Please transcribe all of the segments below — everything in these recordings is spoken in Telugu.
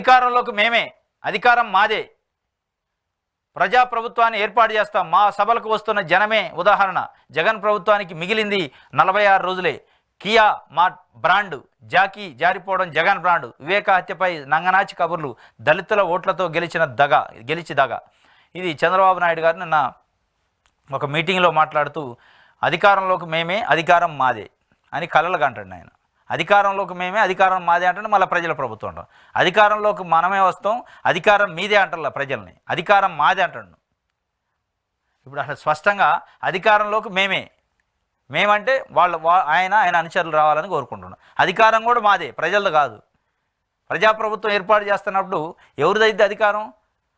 అధికారంలోకి మేమే, అధికారం మాదే, ప్రజాప్రభుత్వాన్ని ఏర్పాటు చేస్తాం, మా సభలకు వస్తున్న జనమే ఉదాహరణ. జగన్ ప్రభుత్వానికి మిగిలింది 46 రోజులే. కియా మా బ్రాండ్, జాకీ జారిపోవడం జగన్ బ్రాండ్, వివేక హత్యపై నంగనాచి కబుర్లు, దళితుల ఓట్లతో గెలిచి దగ. ఇది చంద్రబాబు నాయుడు గారు నిన్న ఒక మీటింగ్లో మాట్లాడుతూ అధికారంలోకి మేమే, అధికారం మాదే అని కలలుగా అంటాడు ఆయన. అధికారంలోకి మేమే, అధికారం మాదే అంటే మళ్ళీ ప్రజల ప్రభుత్వం అంటాం. అధికారంలోకి మనమే వస్తాం, అధికారం మీదే అంటారు ప్రజల్ని, అధికారం మాదే అంటాడు. ఇప్పుడు అసలు స్పష్టంగా అధికారంలోకి మేమంటే ఆయన అనుచరులు రావాలని కోరుకుంటున్నాం. అధికారం కూడా మాదే, ప్రజలది కాదు. ప్రజాప్రభుత్వం ఏర్పాటు చేస్తున్నప్పుడు ఎవరిదైతే అధికారం?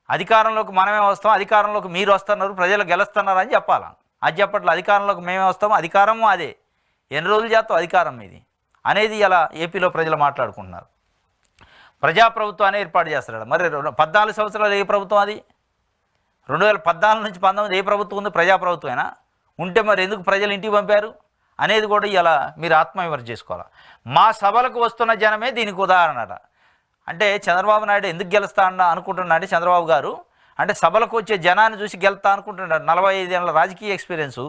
అధికారంలోకి మనమే వస్తాం, అధికారంలోకి మీరు వస్తున్నారు, ప్రజలు గెలుస్తున్నారు అని చెప్పాలా. అది చెప్పట్లే. అధికారంలోకి మేమే వస్తాం, అధికారం అదే. ఎన్ని రోజులు చేస్తాం అధికారం మీది అనేది ఇలా ఏపీలో ప్రజలు మాట్లాడుకుంటున్నారు. ప్రజాప్రభుత్వాన్ని ఏర్పాటు చేస్తాడు. మరి 14 సంవత్సరాలు ఏ ప్రభుత్వం అది? 2014 నుంచి 19 ఏ ప్రభుత్వం ఉంది? ప్రజాప్రభుత్వమేనా? ఉంటే మరి ఎందుకు ప్రజలు ఇంటికి పంపారు అనేది కూడా ఇలా మీరు ఆత్మవిమర్శ చేసుకోవాలి. మా సభలకు వస్తున్న జనమే దీనికి ఉదాహరణట. అంటే చంద్రబాబు నాయుడు ఎందుకు గెలుస్తా అనుకుంటున్నా అంటే చంద్రబాబు గారు అంటే సభలకు వచ్చే జనాన్ని చూసి గెలుస్తా అనుకుంటున్నాడు. 45 ఏళ్ళ రాజకీయ ఎక్స్పీరియన్సు.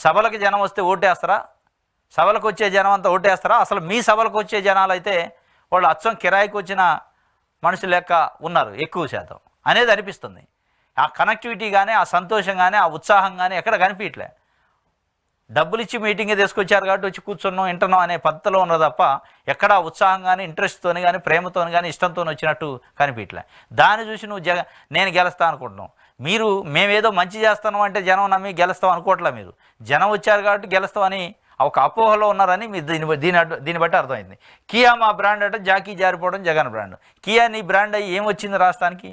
సభలకు జనం వస్తే ఓటేస్తారా? సభలకు వచ్చే జనం అంతా ఓటేస్తారా? అసలు మీ సభలకు వచ్చే జనాలు అయితే వాళ్ళు అచ్చం కిరాయికి వచ్చిన మనుషులు లెక్క ఉన్నారు ఎక్కువ శాతం అనేది అనిపిస్తుంది. ఆ కనెక్టివిటీ కానీ, ఆ సంతోషం కానీ, ఆ ఉత్సాహం కానీ ఎక్కడ కనిపించట్లే. డబ్బులు ఇచ్చి మీటింగ్ తీసుకొచ్చారు కాబట్టి వచ్చి కూర్చున్నాం వింటున్నాం అనే పద్ధతిలో ఉన్నది తప్ప ఎక్కడ ఉత్సాహం కానీ, ఇంట్రెస్ట్తో కానీ, ప్రేమతో కానీ, ఇష్టంతో వచ్చినట్టు కనిపించలే. దాన్ని చూసి నువ్వు నేను గెలుస్తా అనుకుంటున్నావు. మేమేదో మంచి చేస్తాను అంటే జనం నమ్మి గెలుస్తాం అనుకోవట్లే. మీరు జనం వచ్చారు కాబట్టి గెలుస్తామని ఒక అపోహలో ఉన్నారని మీరు దీన్ని బట్టి అర్థమైంది. కియా మా బ్రాండ్ అంటే జాకీ జారిపోవడం జగన్ బ్రాండ్. కియా నీ బ్రాండ్ అయ్యి ఏమొచ్చింది రాష్ట్రానికి?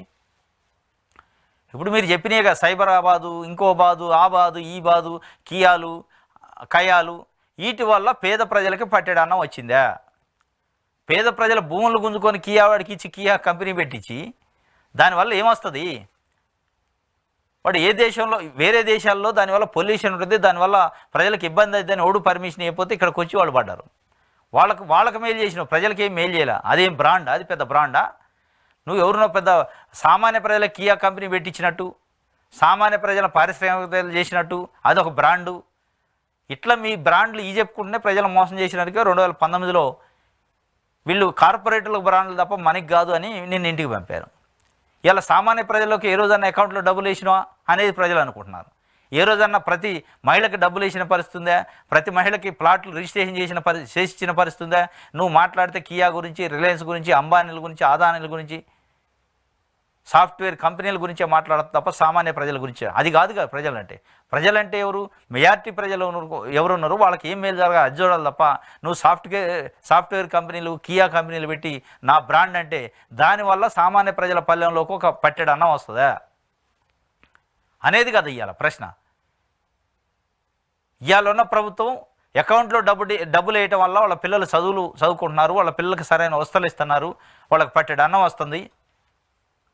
ఇప్పుడు మీరు చెప్పినాయిగా సైబరాబాదు, ఇంకో బాదు, ఆ బాదు, ఈ బాదు, కియాలు, కయాలు, వీటి వల్ల పేద ప్రజలకి పట్టెడు అన్నం వచ్చిందా? పేద ప్రజల భూములు గుంజుకొని కియా వాడికి ఇచ్చి కియా కంపెనీ పెట్టించి దానివల్ల ఏమొస్తుంది? వాడు ఏ దేశంలో, వేరే దేశాల్లో దానివల్ల పొల్యూషన్ ఉంటుంది, దానివల్ల ప్రజలకు ఇబ్బంది అవుతుందని ఓడు పర్మిషన్ అయిపోతే ఇక్కడికి వచ్చి వాళ్ళు పడ్డారు. వాళ్ళకి మేలు చేసినావు, ప్రజలకి ఏం మేలు చేయలే. అదేం బ్రాండా? అది పెద్ద బ్రాండా? నువ్వు ఎవరినో పెద్ద సామాన్య ప్రజలకు కియా కంపెనీ పెట్టించినట్టు, సామాన్య ప్రజల పారిశ్రామికతలు చేసినట్టు అదొక బ్రాండు. ఇట్లా మీ బ్రాండ్లు ఈ చెప్పుకుంటేనే ప్రజలు మోసం చేసినట్టుగా 2019లో వీళ్ళు కార్పొరేట్లకు బ్రాండ్లు తప్ప మనకి కాదు అని నిన్ను ఇంటికి పంపారు. ఇలా సామాన్య ప్రజలకు ఏ రోజన్నా అకౌంట్లో డబ్బులు వేసినావా అనేది ప్రజలు అనుకుంటున్నారు. ఏ రోజన్నా ప్రతి మహిళకి డబ్బులు వేసిన పరిస్థితి ఉందా? ప్రతి మహిళకి ప్లాట్లు రిజిస్ట్రేషన్ చేసిన పరిస్థితి ఉందా? నువ్వు మాట్లాడితే కియా గురించి, రిలయన్స్ గురించి, అంబానీల గురించి, అదానీల గురించి, సాఫ్ట్వేర్ కంపెనీల గురించే మాట్లాడతాం తప్ప సామాన్య ప్రజల గురించి అది కాదు కదా. ప్రజలంటే ఎవరు? మెజారిటీ ప్రజలు ఎవరున్నారు? వాళ్ళకి ఏం మేలు జరగాలి అది చూడాలి తప్ప నువ్వు సాఫ్ట్వేర్ కంపెనీలు, కియా కంపెనీలు పెట్టి నా బ్రాండ్ అంటే దానివల్ల సామాన్య ప్రజల పల్లెంలోకి ఒక పట్టెడు అన్నం వస్తుందా అనేది కదా ఇవాళ ప్రశ్న. ఇవాళ ఉన్న ప్రభుత్వం అకౌంట్లో డబ్బులు వేయటం వల్ల వాళ్ళ పిల్లలు చదువుకుంటున్నారు, వాళ్ళ పిల్లలకి సరైన వస్తువులు ఇస్తున్నారు, వాళ్ళకి పట్టెడు అన్నం వస్తుంది.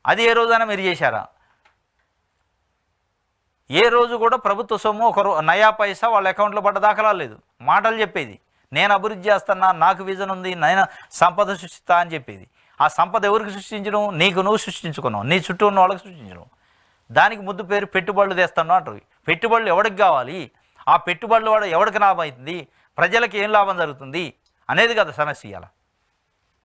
అది ఏ రోజైనా మీరు చేశారా? ఏ రోజు కూడా ప్రభుత్వ సొమ్ము ఒక నయా పైసా వాళ్ళ అకౌంట్లో పడ్డ దాఖలా లేదు. మాటలు చెప్పేది నేను అభివృద్ధి చేస్తున్నా, నాకు విజన్ ఉంది, నేను సంపద సృష్టిస్తా అని చెప్పేది. ఆ సంపద ఎవరికి సృష్టించడం? నువ్వు సృష్టించుకున్నావు, నీ చుట్టూ ఉన్న వాళ్ళకి సృష్టించడం. దానికి ముద్దు పేరు పెట్టుబడులు తెస్తున్నావు అంటారు. పెట్టుబడులు ఎవరికి కావాలి? ఆ పెట్టుబడులు వాడు ఎవరికి లాభం అవుతుంది? ప్రజలకు ఏం లాభం జరుగుతుంది అనేది కదా సమస్య ఇవాళ.